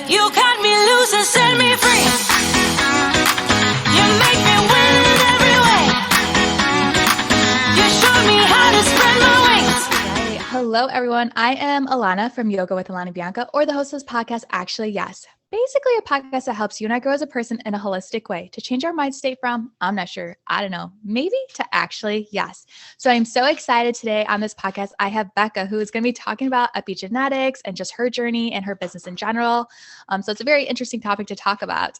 You cut me loose and set me free. You make me win in every way. You showed me how to spread my wings. Right. Hello, everyone. I am Alana from Yoga with Alana Bianca, or the host of this podcast, Actually Yes. Basically, a podcast that helps you and I grow as a person in a holistic way to change our mind state from, I'm not sure, I don't know, maybe to actually yes. So I'm so excited today on this podcast. I have Becca, who is going to be talking about epigenetics and just her journey and her business in general. So it's a very interesting topic to talk about.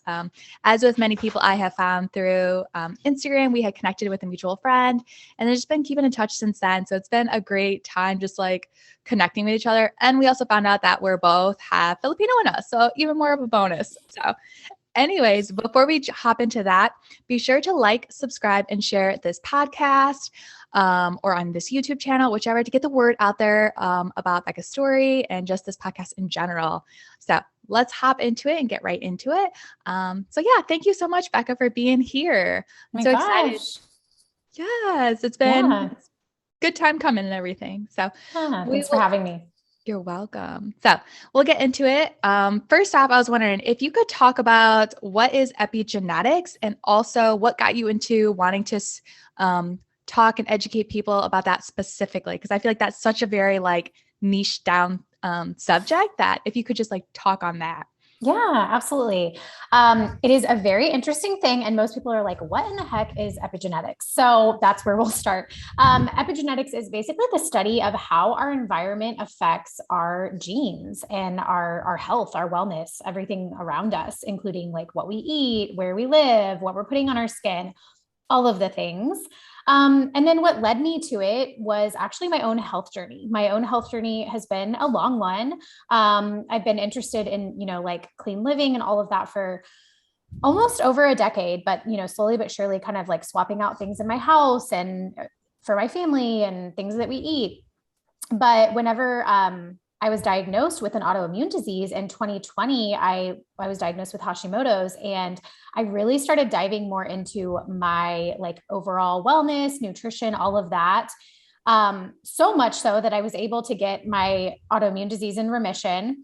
As with many people I have found through Instagram, we had connected with a mutual friend and they've just been keeping in touch since then. So it's been a great time just like connecting with each other. And we also found out that we're both have Filipino in us. So even more of a bonus. So anyways, before we hop into that, be sure to like, subscribe, and share this podcast or on this YouTube channel, whichever, to get the word out there about Becca's story and just this podcast in general. So let's hop into it and get right into it. So yeah, thank you so much, Becca, for being here. I'm so excited. Yes, it's been good time coming and everything. So thanks for having me. You're welcome. So we'll get into it. First off, I was wondering if you could talk about what is epigenetics and also what got you into wanting to talk and educate people about that specifically, because I feel like that's such a very like niche down subject that if you could just like talk on that. Yeah, absolutely. It is a very interesting thing. And most people are like, what in the heck is epigenetics? So that's where we'll start. Epigenetics is basically the study of how our environment affects our genes and our health, our wellness, everything around us, including like what we eat, where we live, what we're putting on our skin, all of the things. And then what led me to it was actually my own health journey. My own health journey has been a long one. I've been interested in, like clean living and all of that for almost over a decade, but, slowly but surely kind of like swapping out things in my house and for my family and things that we eat. But whenever, I was diagnosed with an autoimmune disease in 2020. I was diagnosed with Hashimoto's, and I really started diving more into my like overall wellness, nutrition, all of that. So much so that I was able to get my autoimmune disease in remission.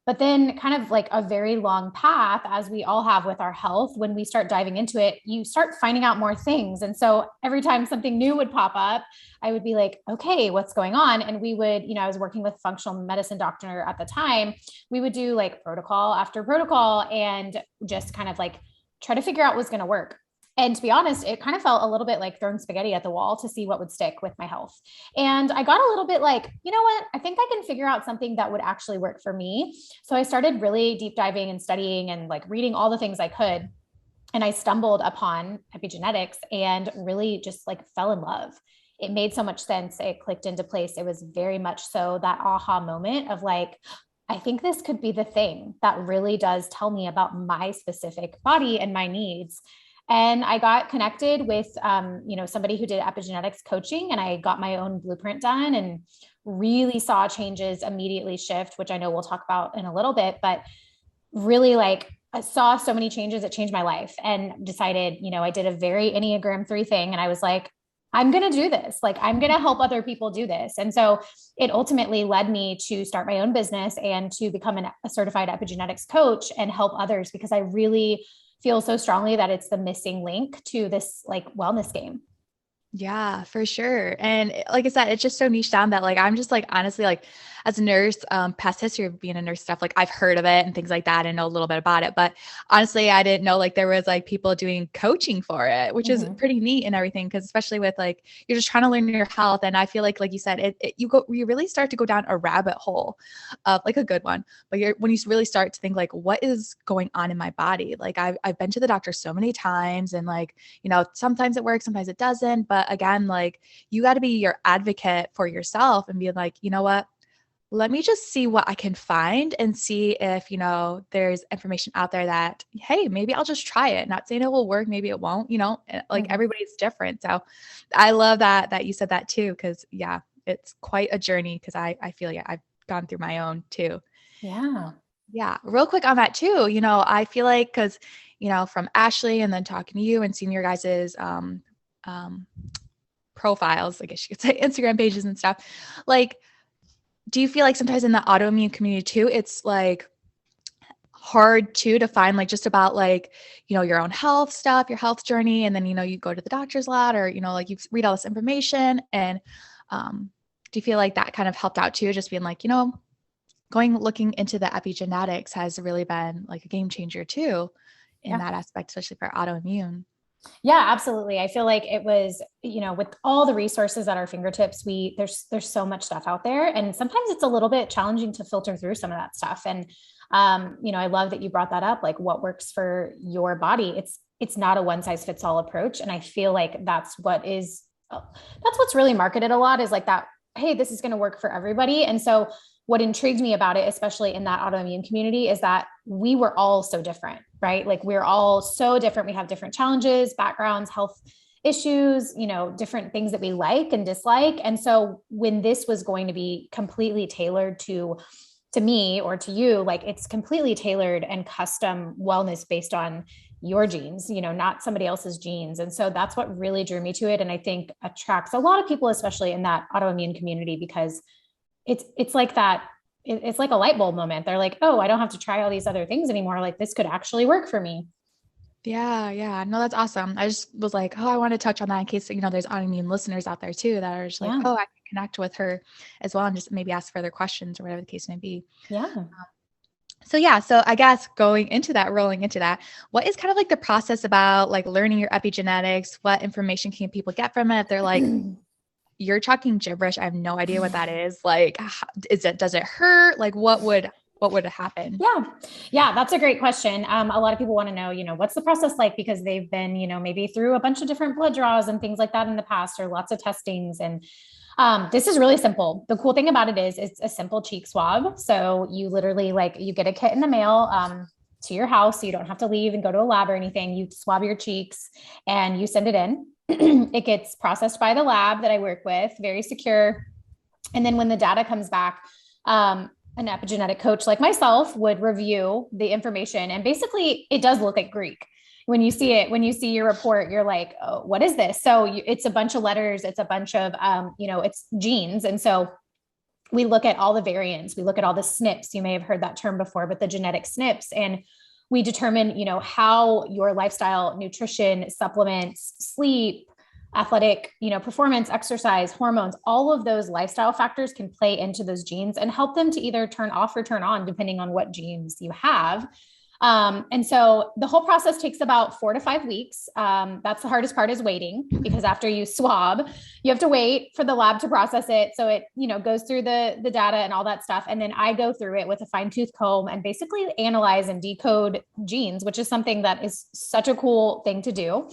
But then kind of like a very long path, as we all have with our health, when we start diving into it, you start finding out more things. And so every time something new would pop up, I would be like, okay, what's going on? And we would, I was working with a functional medicine doctor at the time. We would do like protocol after protocol and just kind of like try to figure out what's going to work. And to be honest, it kind of felt a little bit like throwing spaghetti at the wall to see what would stick with my health. And I got a little bit like, you know what, I think I can figure out something that would actually work for me. So I started really deep diving and studying and like reading all the things I could. And I stumbled upon epigenetics and really just like fell in love. It made so much sense. It clicked into place. It was very much so that aha moment of like, I think this could be the thing that really does tell me about my specific body and my needs. And I got connected with, somebody who did epigenetics coaching, and I got my own blueprint done and really saw changes immediately shift, which I know we'll talk about in a little bit, but really like I saw so many changes. It changed my life, and decided, I did a very Enneagram 3 thing. And I was like, I'm going to do this. Like, I'm going to help other people do this. And so it ultimately led me to start my own business and to become a certified epigenetics coach and help others, because I really feel so strongly that it's the missing link to this like wellness game. Yeah, for sure. And like I said, it's just so niche down that like, I'm just like, honestly, like as a nurse, past history of being a nurse stuff, like I've heard of it and things like that and know a little bit about it. But honestly, I didn't know like there was like people doing coaching for it, which is pretty neat and everything. Cause especially with like, you're just trying to learn your health. And I feel like you said, you really start to go down a rabbit hole of like a good one, but when you really start to think like, what is going on in my body? Like I've been to the doctor so many times and like, sometimes it works, sometimes it doesn't. But again, like you got to be your advocate for yourself and be like, you know what? Let me just see what I can find and see if, there's information out there that, hey, maybe I'll just try it. Not saying it will work. Maybe it won't, like everybody's different. So I love that you said that too. Cause yeah, it's quite a journey. Cause I feel like I've gone through my own too. Yeah. Yeah. Real quick on that too. I feel like, cause, from Ashley and then talking to you and seeing your guys's, profiles, I guess you could say Instagram pages and stuff, like, do you feel like sometimes in the autoimmune community too, it's like hard too to find like just about like, your own health stuff, your health journey. And then, you go to the doctor's a lot or, like you read all this information and, do you feel like that kind of helped out too? Just being like, looking into the epigenetics has really been like a game changer too in that aspect, especially for autoimmune. Yeah, absolutely. I feel like it was, with all the resources at our fingertips, there's so much stuff out there, and sometimes it's a little bit challenging to filter through some of that stuff. And, I love that you brought that up, like what works for your body. It's not a one size fits all approach. And I feel like that's what's really marketed a lot, is like that, hey, this is going to work for everybody. And so what intrigued me about it, especially in that autoimmune community, is that we were all so different, right? Like we're all so different. We have different challenges, backgrounds, health issues, different things that we like and dislike. And so when this was going to be completely tailored to me or to you, like it's completely tailored and custom wellness based on your genes, not somebody else's genes. And so that's what really drew me to it. And I think attracts a lot of people, especially in that autoimmune community, because it's like that. It's like a light bulb moment. They're like, oh, I don't have to try all these other things anymore. Like this could actually work for me. Yeah. Yeah. No, that's awesome. I just was like, oh, I want to touch on that in case, there's autoimmune listeners out there too, that are just like, oh, I can connect with her as well. And just maybe ask further questions or whatever the case may be. Yeah. So I guess rolling into that, what is kind of like the process about like learning your epigenetics? What information can people get from it? If they're like, you're talking gibberish, I have no idea what that is. Like, does it hurt? Like what would happen? Yeah. That's a great question. A lot of people want to know, what's the process like, because they've been, maybe through a bunch of different blood draws and things like that in the past, or lots of testings. And this is really simple. The cool thing about it is it's a simple cheek swab. So you literally you get a kit in the mail, to your house. So you don't have to leave and go to a lab or anything. You swab your cheeks and you send it in. It gets processed by the lab that I work with, very secure. And then when the data comes back, an epigenetic coach like myself would review the information. And basically it does look like Greek. When you see your report, you're like, oh, what is this? So it's a bunch of letters. It's a bunch of, it's genes. And so we look at all the variants. We look at all the SNPs. You may have heard that term before, but the genetic SNPs. And we determine, how your lifestyle, nutrition, supplements, sleep, athletic, performance, exercise, hormones, all of those lifestyle factors can play into those genes and help them to either turn off or turn on, depending on what genes you have. And so the whole process takes about 4 to 5 weeks. That's the hardest part, is waiting, because after you swab, you have to wait for the lab to process it. So it, goes through the data and all that stuff. And then I go through it with a fine tooth comb and basically analyze and decode genes, which is something that is such a cool thing to do.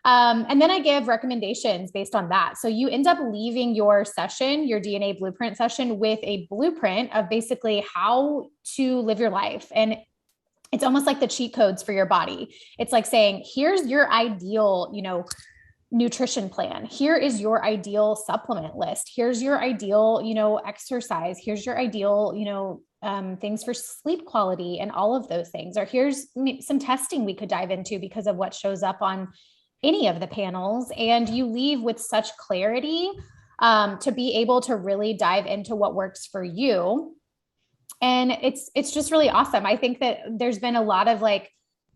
And then I give recommendations based on that. So you end up leaving your session, your DNA blueprint session, with a blueprint of basically how to live your life. And it's almost like the cheat codes for your body. It's like saying, here's your ideal, nutrition plan. Here is your ideal supplement list. Here's your ideal, exercise. Here's your ideal, things for sleep quality and all of those things. Or here's some testing we could dive into because of what shows up on any of the panels. And you leave with such clarity to be able to really dive into what works for you. And it's just really awesome. I think that there's been a lot of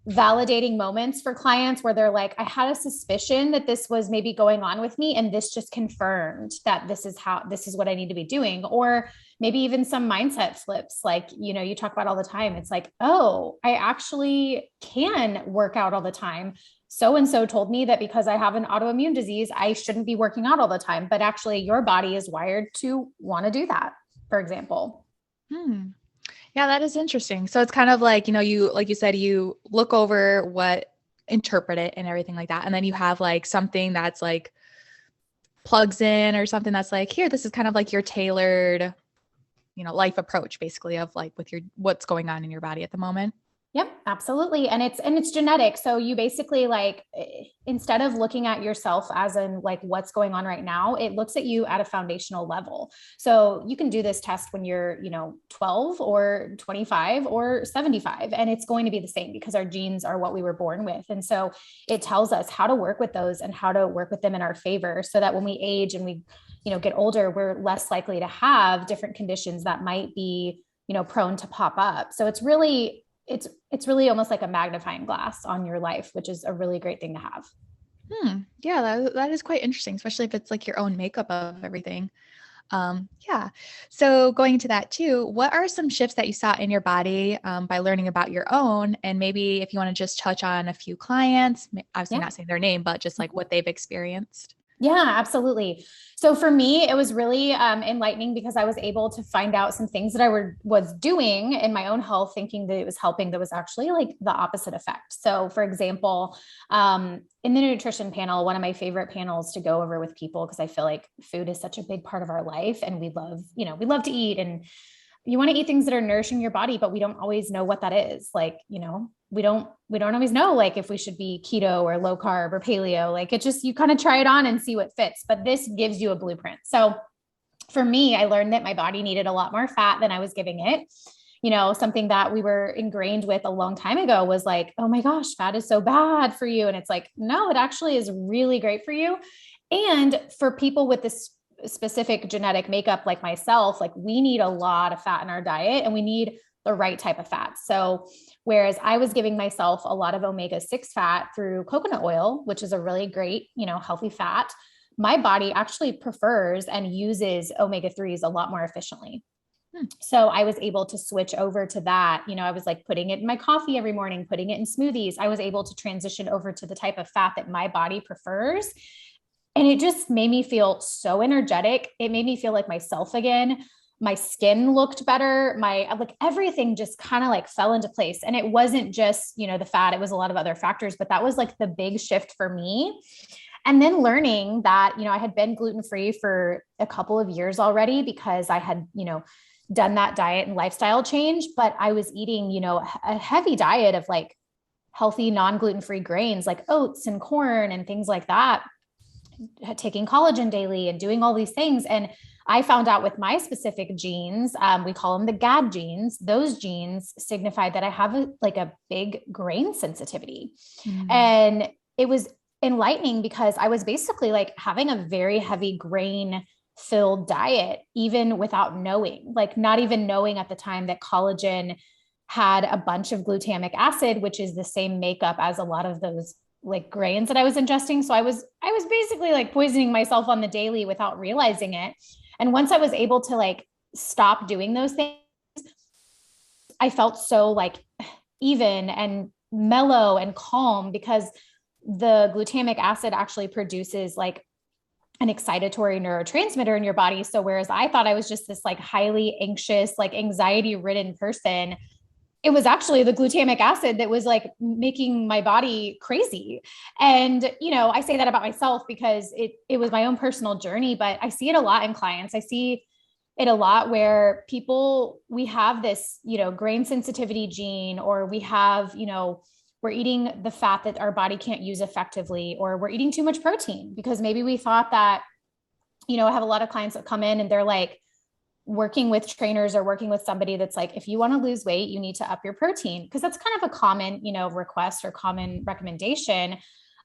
validating moments for clients where they're like, I had a suspicion that this was maybe going on with me, and this just confirmed that this is what I need to be doing. Or maybe even some mindset flips, you talk about all the time. It's like, oh, I actually can work out all the time. So-and-so told me that because I have an autoimmune disease, I shouldn't be working out all the time, but actually your body is wired to want to do that, for example. Yeah, that is interesting. So it's kind of like, you said, you look over interpret it and everything like that. And then you have something that's plugs in, or something that's here, this is kind of your tailored, life approach, basically, of with what's going on in your body at the moment. Yep, absolutely. And it's genetic. So you basically instead of looking at yourself as in what's going on right now, it looks at you at a foundational level. So you can do this test when you're, 12 or 25 or 75, and it's going to be the same because our genes are what we were born with. And so it tells us how to work with those and how to work with them in our favor, so that when we age and we, get older, we're less likely to have different conditions that might be, prone to pop up. So it's really it's really almost like a magnifying glass on your life, which is a really great thing to have. Yeah, that is quite interesting, especially if it's like your own makeup of everything. Yeah. So going into that too, what are some shifts that you saw in your body by learning about your own? And maybe if you want to just touch on a few clients, obviously Yeah. not saying their name, but just like what they've experienced. Yeah, absolutely. So for me, it was really enlightening because I was able to find out some things that was doing in my own health, thinking that it was helping, that was actually like the opposite effect. So for example, in the nutrition panel, one of my favorite panels to go over with people, because I feel like food is such a big part of our life and we love to eat, and you want to eat things that are nourishing your body, but we don't always know what that is. Like, we don't always know, like if we should be keto or low carb or paleo, like you kind of try it on and see what fits, but this gives you a blueprint. So for me, I learned that my body needed a lot more fat than I was giving it. Something that we were ingrained with a long time ago was like, oh my gosh, fat is so bad for you. And it's like, no, it actually is really great for you. And for people with this specific genetic makeup like myself, like we need a lot of fat in our diet and we need the right type of fat. So whereas I was giving myself a lot of omega-6 fat through coconut oil, which is a really great, healthy fat, my body actually prefers and uses omega-3s a lot more efficiently. So I was able to switch over to that. I was like putting it in my coffee every morning, putting it in smoothies. I was able to transition over to the type of fat that my body prefers. And it just made me feel so energetic. It made me feel like myself again. My skin looked better. Like everything just kind of like fell into place. And it wasn't just, the fat, it was a lot of other factors, but that was like the big shift for me. And then learning that, I had been gluten-free for a couple of years already because I had, done that diet and lifestyle change, but I was eating, a heavy diet of like healthy, non-gluten-free grains, like oats and corn and things like that, taking collagen daily and doing all these things. And I found out with my specific genes, we call them the GAD genes. Those genes signify that I have a big grain sensitivity. And it was enlightening because I was basically like having a very heavy grain filled diet, even without knowing, like not even knowing at the time that collagen had a bunch of glutamic acid, which is the same makeup as a lot of those like grains that I was ingesting. So I was basically like poisoning myself on the daily without realizing it. And once I was able to like stop doing those things, I felt so like even and mellow and calm because the glutamic acid actually produces like an excitatory neurotransmitter in your body. So whereas I thought I was just this like highly anxious, like anxiety ridden person, it was actually the glutamic acid that was like making my body crazy. And, I say that about myself because it was my own personal journey, but I see it a lot in clients. I see it a lot where we have this, grain sensitivity gene, or we have, we're eating the fat that our body can't use effectively, or we're eating too much protein because maybe we thought that, I have a lot of clients that come in and they're like, working with trainers or working with somebody that's like, if you want to lose weight, you need to up your protein. Cause that's kind of a common, request or common recommendation.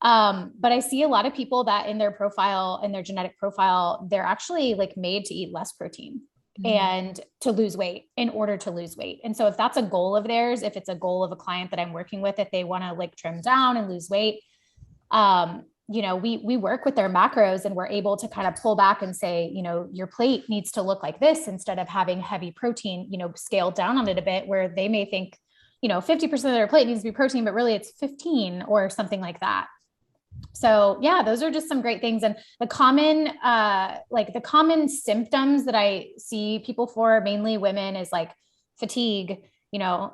But I see a lot of people that in their profile, in their genetic profile, they're actually like made to eat less protein and to lose weight in order to lose weight. And so if that's a goal of theirs, if it's a goal of a client that I'm working with, if they want to like trim down and lose weight, we work with their macros and we're able to kind of pull back and say, your plate needs to look like this instead of having heavy protein, scaled down on it a bit, where they may think, 50% of their plate needs to be protein, but really it's 15 or something like that. So yeah, those are just some great things. And the common symptoms that I see people for, mainly women, is like fatigue,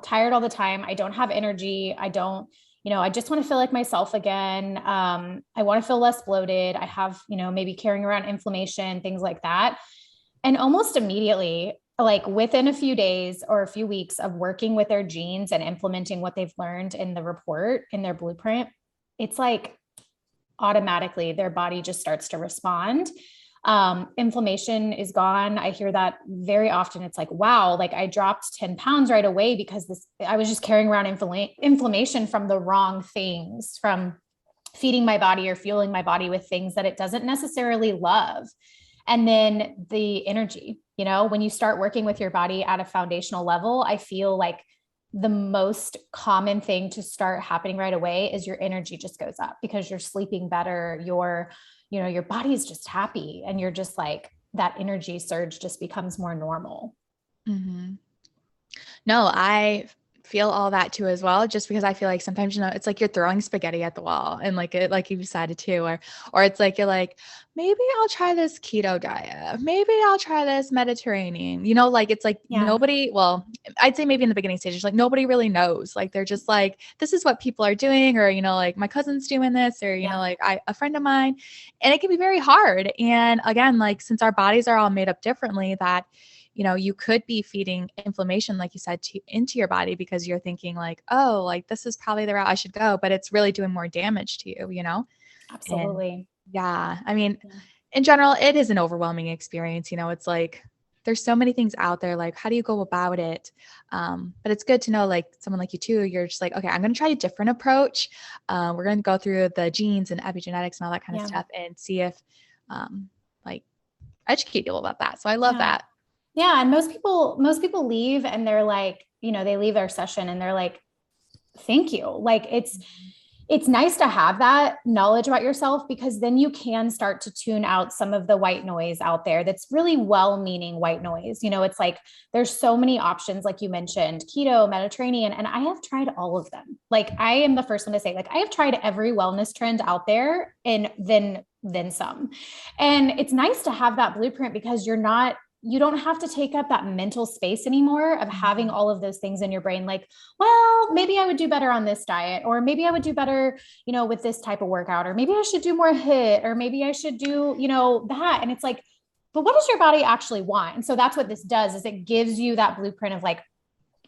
tired all the time. I don't have energy. I just want to feel like myself again. I want to feel less bloated. I have, maybe carrying around inflammation, things like that. And almost immediately, like within a few days or a few weeks of working with their genes and implementing what they've learned in the report, in their blueprint, it's like automatically their body just starts to respond. Inflammation is gone. I hear that very often. It's like, wow, like I dropped 10 pounds right away because I was just carrying around inflammation from the wrong things, from feeding my body or fueling my body with things that it doesn't necessarily love. And then the energy, when you start working with your body at a foundational level, I feel like the most common thing to start happening right away is your energy just goes up because you're sleeping better. Your body's just happy, and you're just like, that energy surge just becomes more normal. Mm-hmm. No, I feel all that too as well, just because I feel like sometimes, it's like you're throwing spaghetti at the wall and like it, like you decided to, or it's like, you're like, maybe I'll try this keto diet. Maybe I'll try this Mediterranean, like, it's like nobody, well, I'd say maybe in the beginning stages, like nobody really knows. Like, they're just like, this is what people are doing, or, like my cousin's doing this, or, like a friend of mine, and it can be very hard. And again, like, since our bodies are all made up differently, that you could be feeding inflammation, like you said, into your body because you're thinking like, oh, like this is probably the route I should go, but it's really doing more damage to you. Absolutely. And yeah. I mean, in general, it is an overwhelming experience. It's like, there's so many things out there. Like, how do you go about it? But it's good to know, like someone like you too, you're just like, okay, I'm going to try a different approach. We're going to go through the genes and epigenetics and all that kind of stuff and see if, like, educate people about that. So I love that. Yeah. And most people leave and they're like, they leave their session and they're like, thank you. Like, it's nice to have that knowledge about yourself, because then you can start to tune out some of the white noise out there. That's really well-meaning white noise. It's like, there's so many options, like you mentioned, keto, Mediterranean, and I have tried all of them. Like, I am the first one to say, like, I have tried every wellness trend out there and then some. And it's nice to have that blueprint, because you don't have to take up that mental space anymore of having all of those things in your brain. Like, well, maybe I would do better on this diet, or maybe I would do better, with this type of workout, or maybe I should do more HIIT, or maybe I should do, that. And it's like, but what does your body actually want? And so that's what this does, is it gives you that blueprint of like,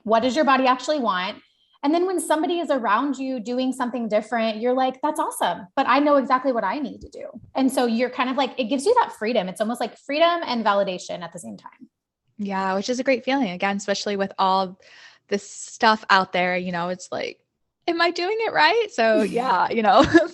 what does your body actually want? And then when somebody is around you doing something different, you're like, that's awesome, but I know exactly what I need to do. And so you're kind of like, it gives you that freedom. It's almost like freedom and validation at the same time. Yeah, which is a great feeling, again, especially with all this stuff out there, it's like, am I doing it right? So yeah,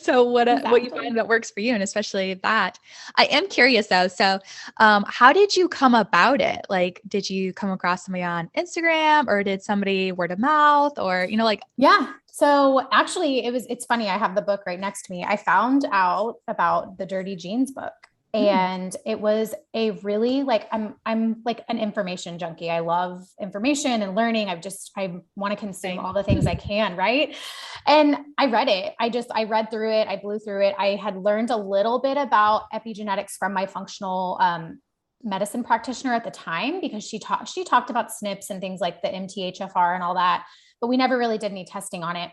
so what you find that works for you, and especially that. I am curious though. So how did you come about it? Like, did you come across somebody on Instagram, or did somebody word of mouth, or, like? Yeah. So actually it's funny. I have the book right next to me. I found out about the Dirty Genes book. And it was a really like, I'm like an information junkie. I love information and learning. I want to consume all the things I can. Right. And I read it. I read through it. I blew through it. I had learned a little bit about epigenetics from my functional, medicine practitioner at the time, because she talked about SNPs and things like the MTHFR and all that, but we never really did any testing on it.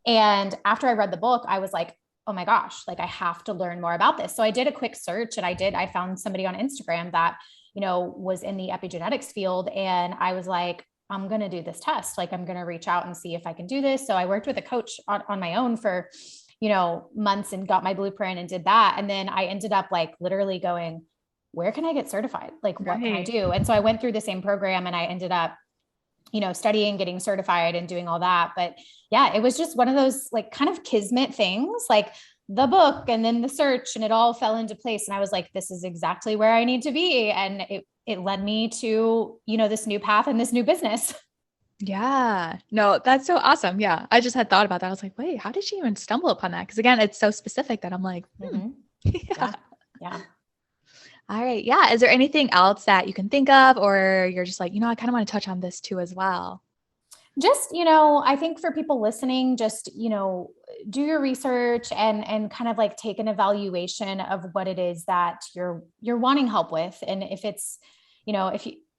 And after I read the book, I was like, oh my gosh, like I have to learn more about this. So I did a quick search, and I found somebody on Instagram that, was in the epigenetics field. And I was like, I'm going to do this test. Like, I'm going to reach out and see if I can do this. So I worked with a coach on my own for, months, and got my blueprint and did that. And then I ended up like literally going, where can I get certified? Like, what can I do? And so I went through the same program, and I ended up, studying, getting certified and doing all that. But yeah, it was just one of those like kind of kismet things, like the book and then the search, and it all fell into place. And I was like, this is exactly where I need to be. And it led me to, this new path and this new business. Yeah, no, that's so awesome. Yeah. I just had thought about that. I was like, wait, how did she even stumble upon that? Cause again, it's so specific that I'm like, Yeah. All right. Yeah. Is there anything else that you can think of, or you're just like, I kind of want to touch on this too as well? Just, I think for people listening, just, do your research and kind of like take an evaluation of what it is that you're wanting help with. And if it's,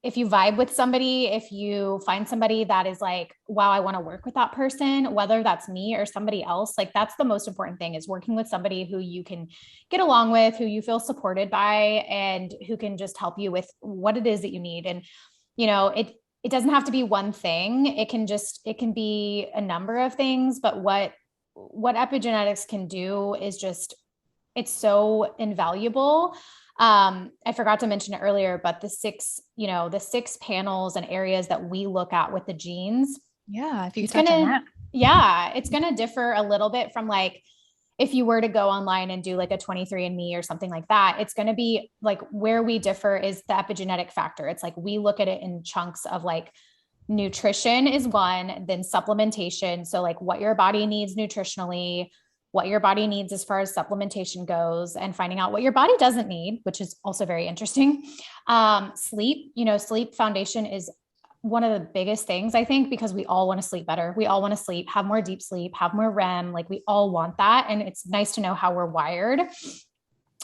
if you vibe with somebody, if you find somebody that is like, wow, I want to work with that person, whether that's me or somebody else, like that's the most important thing, is working with somebody who you can get along with, who you feel supported by, and who can just help you with what it is that you need. And, it doesn't have to be one thing. It can be a number of things, but what epigenetics can do is just, it's so invaluable. I forgot to mention it earlier, but the six panels and areas that we look at with the genes. Yeah. If you could touch on that. Yeah. It's going to differ a little bit from like, if you were to go online and do like a 23andMe or something like that, it's going to be like, where we differ is the epigenetic factor. It's like, we look at it in chunks of like nutrition is one, then supplementation. So like what your body needs nutritionally, what your body needs as far as supplementation goes, and finding out what your body doesn't need, which is also very interesting. Sleep, sleep foundation is one of the biggest things, I think, because we all want to sleep better. We all want to sleep, have more deep sleep, have more REM. Like we all want that. And it's nice to know how we're wired.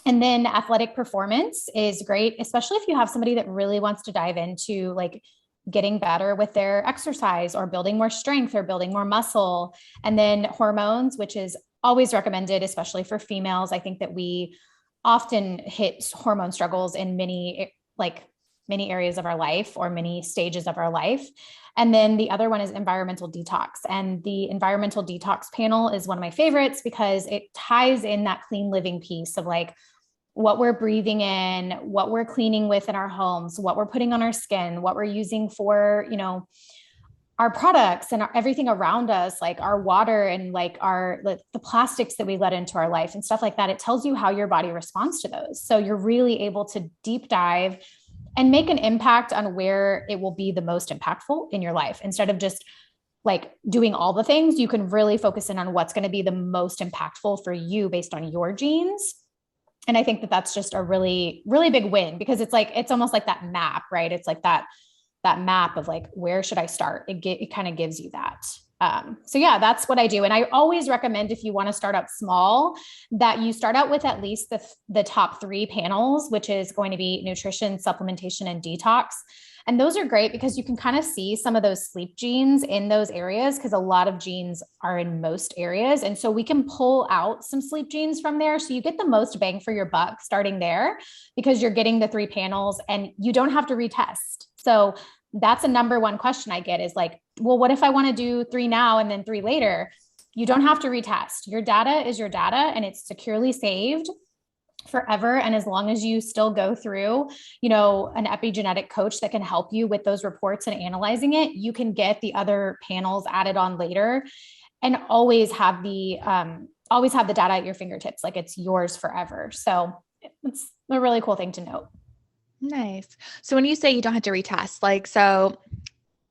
And then athletic performance is great, especially if you have somebody that really wants to dive into like getting better with their exercise or building more strength or building more muscle. And then hormones, which is always recommended, especially for females. I think that we often hit hormone struggles in many areas of our life or many stages of our life. And then the other one is environmental detox. And the environmental detox panel is one of my favorites because it ties in that clean living piece of like what we're breathing in, what we're cleaning with in our homes, what we're putting on our skin, what we're using for, our products and everything around us, like our water and like the plastics that we let into our life and stuff like that. It tells you how your body responds to those. So you're really able to deep dive and make an impact on where it will be the most impactful in your life. Instead of just like doing all the things, you can really focus in on what's going to be the most impactful for you based on your genes. And I think that that's just a really, really big win because it's almost like that map, right? It's like that map of like, where should I start? It kind of gives you that. So yeah, that's what I do. And I always recommend if you want to start out small, that you start out with at least the top 3 panels, which is going to be nutrition, supplementation, and detox. And those are great because you can kind of see some of those sleep genes in those areas because a lot of genes are in most areas. And so we can pull out some sleep genes from there. So you get the most bang for your buck starting there because you're getting the 3 panels and you don't have to retest. So that's a number one question I get is like, well, what if I want to do 3 now and then 3 later? You don't have to retest. Your data is your data and it's securely saved forever. And as long as you still go through, an epigenetic coach that can help you with those reports and analyzing it, you can get the other panels added on later and always have the data at your fingertips. Like it's yours forever. So it's a really cool thing to note. Nice. So when you say you don't have to retest, like, so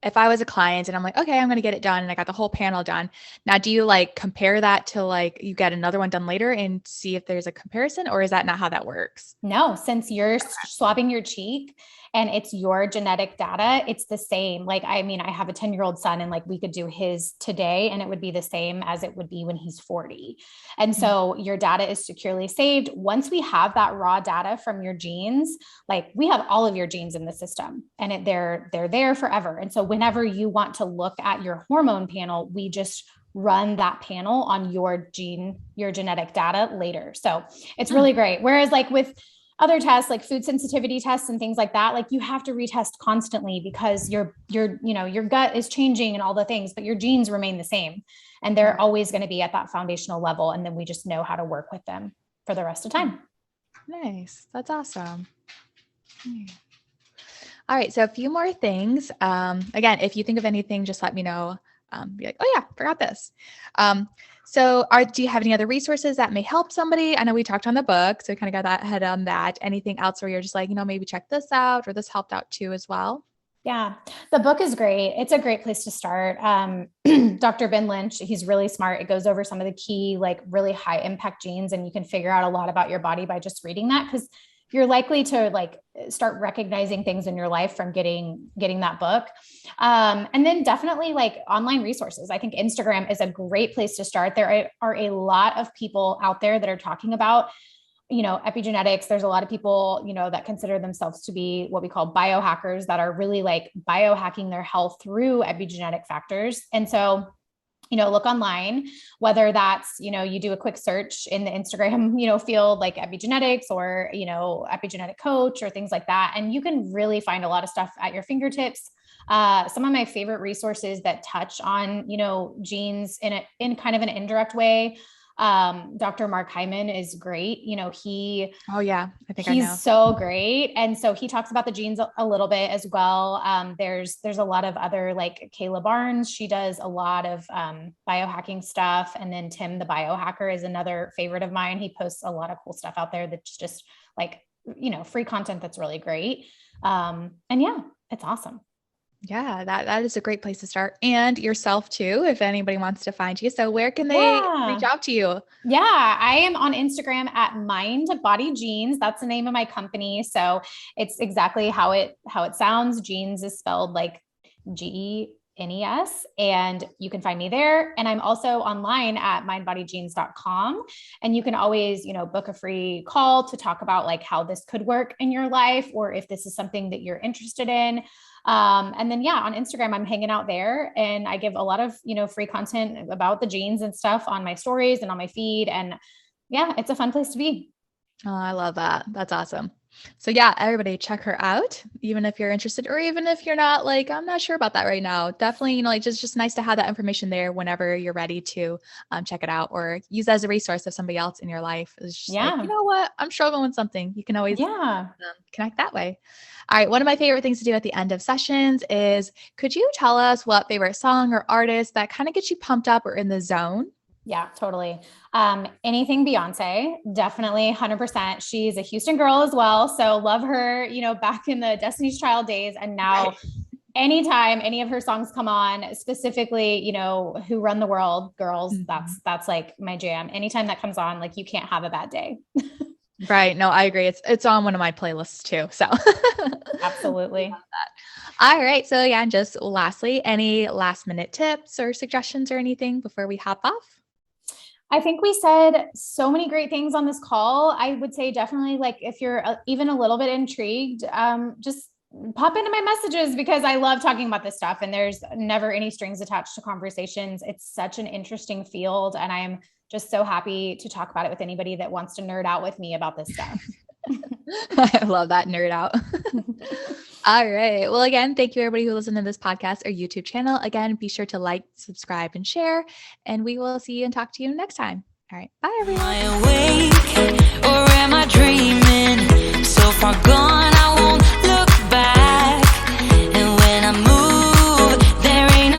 if I was a client and I'm like, okay, I'm going to get it done and I got the whole panel done. Now, do you like compare that to like you get another one done later and see if there's a comparison, or is that not how that works? No, since you're swabbing your cheek and it's your genetic data, it's the same. Like, I mean, I have a 10-year-old son and like we could do his today and it would be the same as it would be when he's 40. And so your data is securely saved. Once we have that raw data from your genes, like we have all of your genes in the system and they're there forever. And so whenever you want to look at your hormone panel, we just run that panel on your genetic data later. So it's really great. Whereas like with other tests, like food sensitivity tests and things like that, like you have to retest constantly because your gut is changing and all the things, but your genes remain the same and they're always going to be at that foundational level. And then we just know how to work with them for the rest of the time. Nice. That's awesome. All right. So a few more things. Again, if you think of anything, just let me know. Be like, oh yeah, forgot this. Do you have any other resources that may help somebody? I know we talked on the book, so we kind of got that head on that. Anything else where you're just like, maybe check this out or this helped out too as well? Yeah, the book is great. It's a great place to start. Dr. Ben Lynch, he's really smart. It goes over some of the key, like really high impact genes, and you can figure out a lot about your body by just reading that because you're likely to like start recognizing things in your life from getting that book. And then definitely like online resources. I think Instagram is a great place to start. There are a lot of people out there that are talking about, epigenetics. There's a lot of people, that consider themselves to be what we call biohackers that are really like biohacking their health through epigenetic factors. And so look online, whether that's, you do a quick search in the Instagram, field like epigenetics or, epigenetic coach or things like that. And you can really find a lot of stuff at your fingertips. Some of my favorite resources that touch on, genes in kind of an indirect way. Dr. Mark Hyman is great. Oh yeah, I think he's so great. And so he talks about the genes a little bit as well. There's a lot of other like Kayla Barnes. She does a lot of, biohacking stuff. And then Tim, the biohacker, is another favorite of mine. He posts a lot of cool stuff out there. That's just like, free content. That's really great. And yeah, it's awesome. Yeah, that is a great place to start. And yourself too, if anybody wants to find you. So where can they reach Yeah. out to you? Yeah, I am on Instagram at Mind Body Genes. That's the name of my company. So it's exactly how it sounds. Genes is spelled like GENES, and you can find me there. And I'm also online at mindbodygenes.com. And you can always, book a free call to talk about like how this could work in your life, or if this is something that you're interested in. And then, on Instagram, I'm hanging out there, and I give a lot of, free content about the genes and stuff on my stories and on my feed. And yeah, it's a fun place to be. Oh, I love that. That's awesome. So yeah, everybody check her out, even if you're interested, or even if you're not, like, I'm not sure about that right now. Definitely, like just nice to have that information there whenever you're ready to check it out or use it as a resource if somebody else in your life is just like, Yeah. you know what, I'm struggling with something. You can always Yeah. connect that way. All right. One of my favorite things to do at the end of sessions is, could you tell us what favorite song or artist that kind of gets you pumped up or in the zone? Yeah, totally. Anything Beyonce, definitely 100%. She's a Houston girl as well. So love her, back in the Destiny's Child days. And now anytime any of her songs come on, specifically, Who Run the World, Girls, that's like my jam. Anytime that comes on, like you can't have a bad day. Right. No, I agree. It's on one of my playlists too. So Absolutely. All right. So yeah, and just lastly, any last minute tips or suggestions or anything before we hop off? I think we said so many great things on this call. I would say definitely, like, if you're even a little bit intrigued, just pop into my messages, because I love talking about this stuff, and there's never any strings attached to conversations. It's such an interesting field, and I am just so happy to talk about it with anybody that wants to nerd out with me about this stuff. I love that nerd out. All right. Well, again, thank you everybody who listened to this podcast or YouTube channel. Again, be sure to like, subscribe, and share, and we will see you and talk to you next time. All right. Bye, everyone. Am I awake or am I dreaming?